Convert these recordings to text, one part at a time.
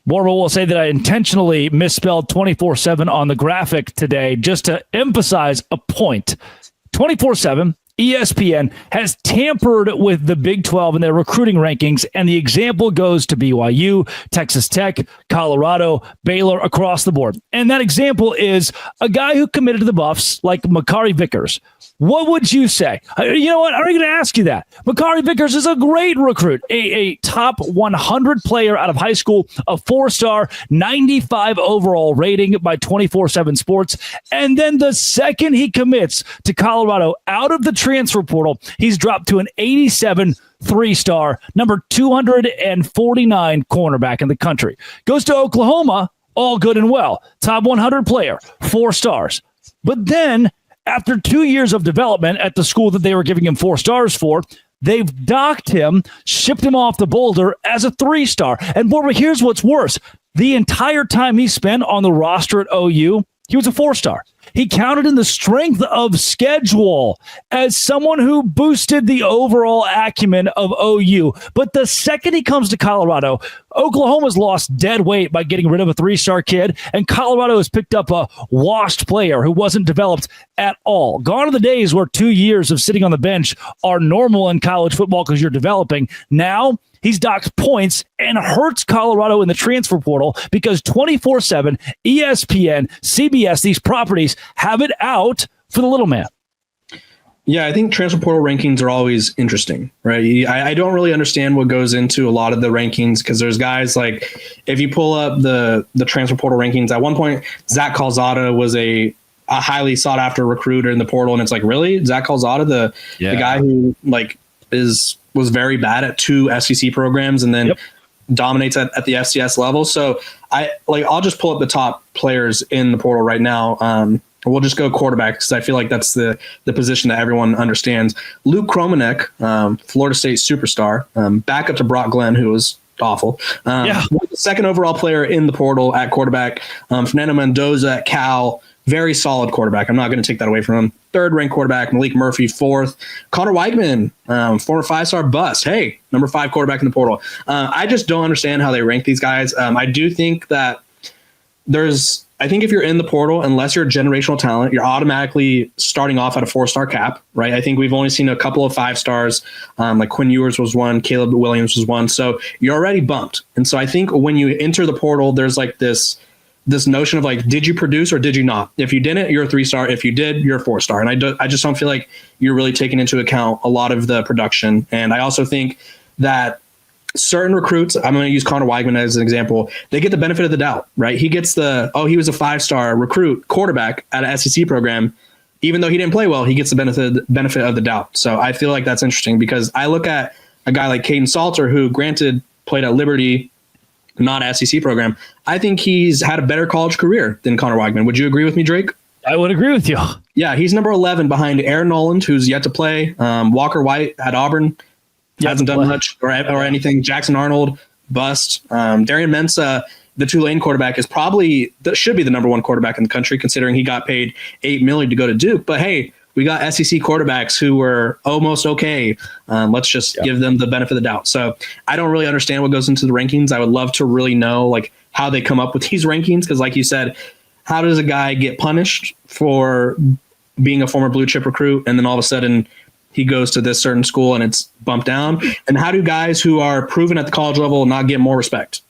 Borba will say that I intentionally misspelled 24/7 on the graphic today just to emphasize a point. 24/7, ESPN has tampered with the Big 12 in their recruiting rankings, and the example goes to BYU, Texas Tech, Colorado, Baylor, across the board. And that example is a guy who committed to the Buffs like Makari Vickers. What would you say? You know what? I'm going to ask you that. Makari Vickers is a great recruit, a top 100 player out of high school, a 4-star, 95 overall rating by 24/7 Sports. And then the second he commits to Colorado out of the transfer portal, he's dropped to an 87 3-star, number 249 cornerback in the country. Goes to Oklahoma, all good and well. Top 100 player, 4 stars. But then, after 2 years of development at the school that they were giving him 4 stars for, they've docked him, shipped him off to Boulder as a 3-star. And Borba, here's what's worse. The entire time he spent on the roster at OU, he was a 4-star. He counted in the strength of schedule as someone who boosted the overall acumen of OU. But the second he comes to Colorado, Oklahoma's lost dead weight by getting rid of a 3-star kid, and Colorado has picked up a washed player who wasn't developed at all. Gone are the days where 2 years of sitting on the bench are normal in college football because you're developing. Now, he's docked points and hurts Colorado in the transfer portal because 24/7, ESPN, CBS, these properties have it out for the little man. Yeah, I think transfer portal rankings are always interesting, right? I don't really understand what goes into a lot of the rankings because there's guys like, if you pull up the transfer portal rankings, at one point, Zach Calzada was a highly sought after recruiter in the portal. And it's like, really? Zach Calzada, the guy who was very bad at 2 SEC programs and then dominates at the FCS level. So I'll just pull up the top players in the portal right now. We'll just go quarterback because I feel like that's the position that everyone understands. Luke Kromanek, Florida State superstar, backup to Brock Glenn, who was awful. The second overall player in the portal at quarterback. Fernando Mendoza at Cal, very solid quarterback. I'm not going to take that away from him. Third ranked quarterback, Malik Murphy, 4th. Connor Weigman, former 5-star bust. Hey, number 5 quarterback in the portal. I just don't understand how they rank these guys. I do think that I think if you're in the portal, unless you're a generational talent, you're automatically starting off at a 4-star cap, right? I think we've only seen a couple of 5-stars, like Quinn Ewers was one, Caleb Williams was one. So you're already bumped. And so I think when you enter the portal, there's like this notion of like, did you produce or did you not? If you didn't, you're a 3-star. If you did, you're a 4-star. And I just don't feel like you're really taking into account a lot of the production. And I also think that certain recruits, I'm going to use Connor Weigman as an example, they get the benefit of the doubt, right? He gets he was a 5-star recruit quarterback at an SEC program. Even though he didn't play well, he gets the benefit of the doubt. So I feel like that's interesting because I look at a guy like Caden Salter, who granted played at Liberty, not SEC program. I think he's had a better college career than Connor Weigman. Would you agree with me, Drake? I would agree with you. Yeah, he's number 11 behind Aaron Noland, who's yet to play. Walker White at Auburn hasn't done much or anything. Jackson Arnold, bust. Darian Mensah, the Tulane quarterback, should be the number 1 quarterback in the country, considering he got paid $8 million to go to Duke. But hey, we got SEC quarterbacks who were almost okay. Let's just give them the benefit of the doubt. So I don't really understand what goes into the rankings. I would love to really know like how they come up with these rankings. Because like you said, how does a guy get punished for being a former blue chip recruit and then all of a sudden he goes to this certain school and it's bumped down? And how do guys who are proven at the college level not get more respect?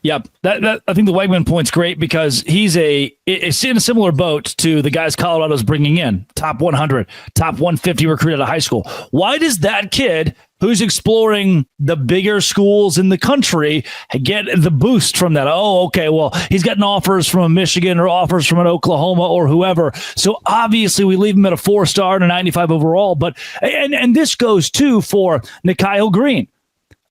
Yeah, that I think the Weigman point's great because it's in a similar boat to the guys Colorado's bringing in, top 100, top 150 recruit out of high school. Why does that kid who's exploring the bigger schools in the country get the boost from that? Oh, okay, well, he's getting offers from a Michigan or offers from an Oklahoma or whoever. So obviously we leave him at a 4-star and a 95 overall. But and this goes too for Nikyle Green,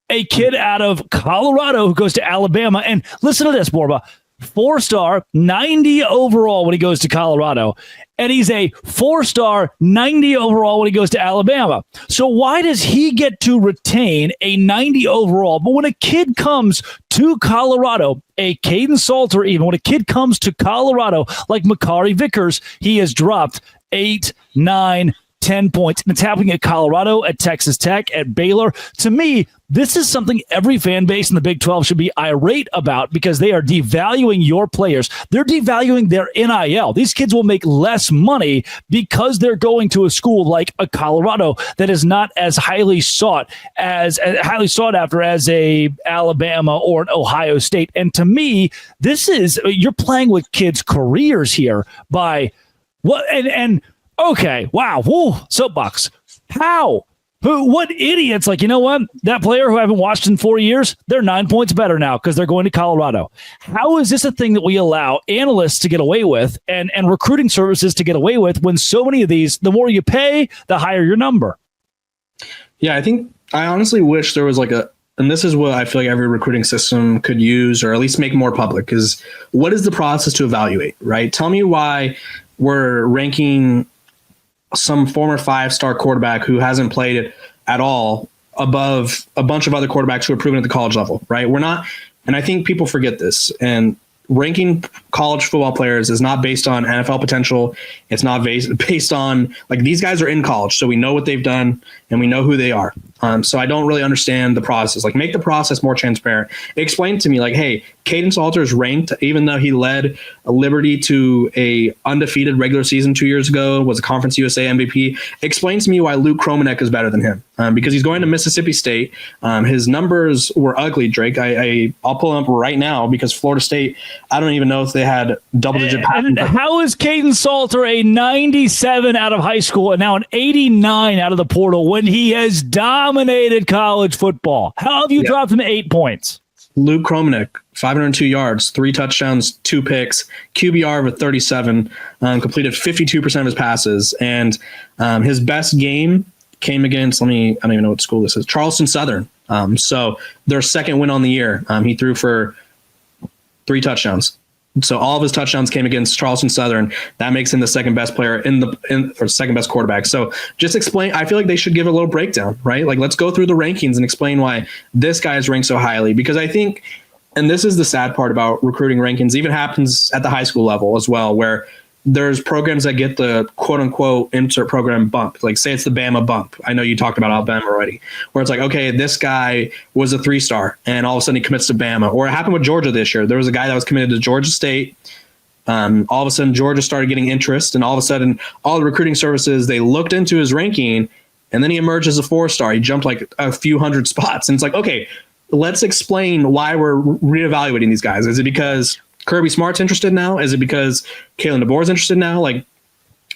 a kid out of Colorado who goes to Alabama. And listen to this, Borba. 4-star, 90 overall when he goes to Colorado. And he's a 4-star, 90 overall when he goes to Alabama. So why does he get to retain a 90 overall? But when a kid comes to Colorado, a Caden Salter even, when a kid comes to Colorado like Makari Vickers, he has dropped 8, 9, 10 points. And it's happening at Colorado, at Texas Tech, at Baylor. To me, This is something every fan base in the Big 12 should be irate about because they are devaluing your players. They're devaluing their NIL. These kids will make less money because they're going to a school like a Colorado that is not as highly sought after as a Alabama or an Ohio State. And to me, you're playing with kids' careers here by what? And okay, wow, whoa, soapbox. How? What idiots? Like, you know what? That player who I haven't watched in 4 years, they're 9 points better now because they're going to Colorado. How is this a thing that we allow analysts to get away with and recruiting services to get away with when so many of these, the more you pay, the higher your number? Yeah, I honestly wish there was and this is what I feel like every recruiting system could use or at least make more public, is what is the process to evaluate, right? Tell me why we're ranking some former 5-star quarterback who hasn't played it at all above a bunch of other quarterbacks who are proven at the college level, right? We're not, and I think people forget this, and ranking college football players is not based on NFL potential. It's not based on, like, these guys are in college, so we know what they've done and we know who they are. So I don't really understand the process. Like, make the process more transparent. Explain to me, like, hey, Caden Salter is ranked, even though he led Liberty to a undefeated regular season 2 years ago, was a Conference USA MVP. Explain to me why Luke Kromenek is better than him, because he's going to Mississippi State. His numbers were ugly, Drake. I'll pull them up right now because Florida State, I don't even know if they had double-digit. And how is Caden Salter a 97 out of high school and now an 89 out of the portal when he has dominated college football? How have you dropped him 8 points? Luke Kromenek, 502 yards, 3 touchdowns, 2 picks, QBR of 37, completed 52% of his passes. And his best game came against, I don't even know what school this is, Charleston Southern. So their second win on the year. He threw for 3 touchdowns. So all of his touchdowns came against Charleston Southern. That makes him the second best player or second best quarterback. So just explain. I feel like they should give a little breakdown, right? Like, let's go through the rankings and explain why this guy is ranked so highly. Because I think, and this is the sad part about recruiting rankings, even happens at the high school level as well, where there's programs that get the quote unquote insert program bump. Like, say it's the Bama bump. I know you talked about Alabama already, where it's like, okay, this guy was a 3-star and all of a sudden he commits to Bama. Or it happened with Georgia this year. There was a guy that was committed to Georgia State. All of a sudden Georgia started getting interest, and all of a sudden all the recruiting services, they looked into his ranking, and then he emerged as a 4-star. He jumped like a few hundred spots. And it's like, okay, let's explain why we're reevaluating these guys. Is it because Kirby Smart's interested now? Is it because Kalen DeBoer's interested now? Like,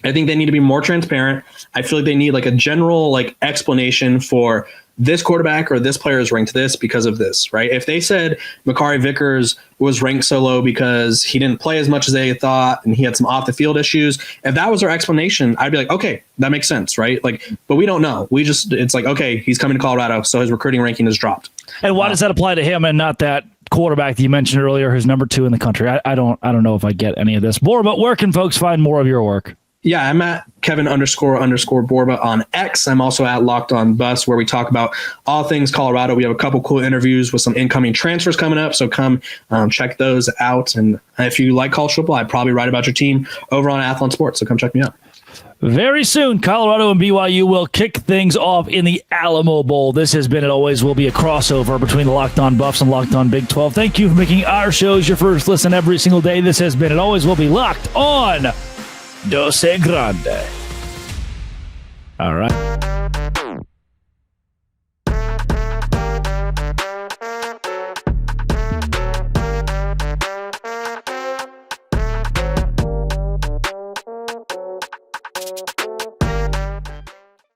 I think they need to be more transparent. I feel like they need like a general like explanation for this quarterback or this player is ranked this because of this, right? If they said Makari Vickers was ranked so low because he didn't play as much as they thought and he had some off the field issues, if that was our explanation, I'd be like, okay, that makes sense, right? Like, but we don't know. It's like, okay, he's coming to Colorado, so his recruiting ranking is dropped. And why does that apply to him and not that quarterback that you mentioned earlier, who's number 2 in the country? I don't know if I get any of this. Borba, where can folks find more of your work? Yeah, I'm at Kevin__Borba on X. I'm also at Locked On Bus, where we talk about all things Colorado. We have a couple cool interviews with some incoming transfers coming up, so come check those out. And if you like college football, I'd probably write about your team over on Athlon Sports, so come check me out. Very soon, Colorado and BYU will kick things off in the Alamo Bowl. This has been, it always will be, a crossover between the Locked On Buffs and Locked On Big 12. Thank you for making our shows your first listen every single day. This has been, it always will be, Locked On Dose Grande. All right.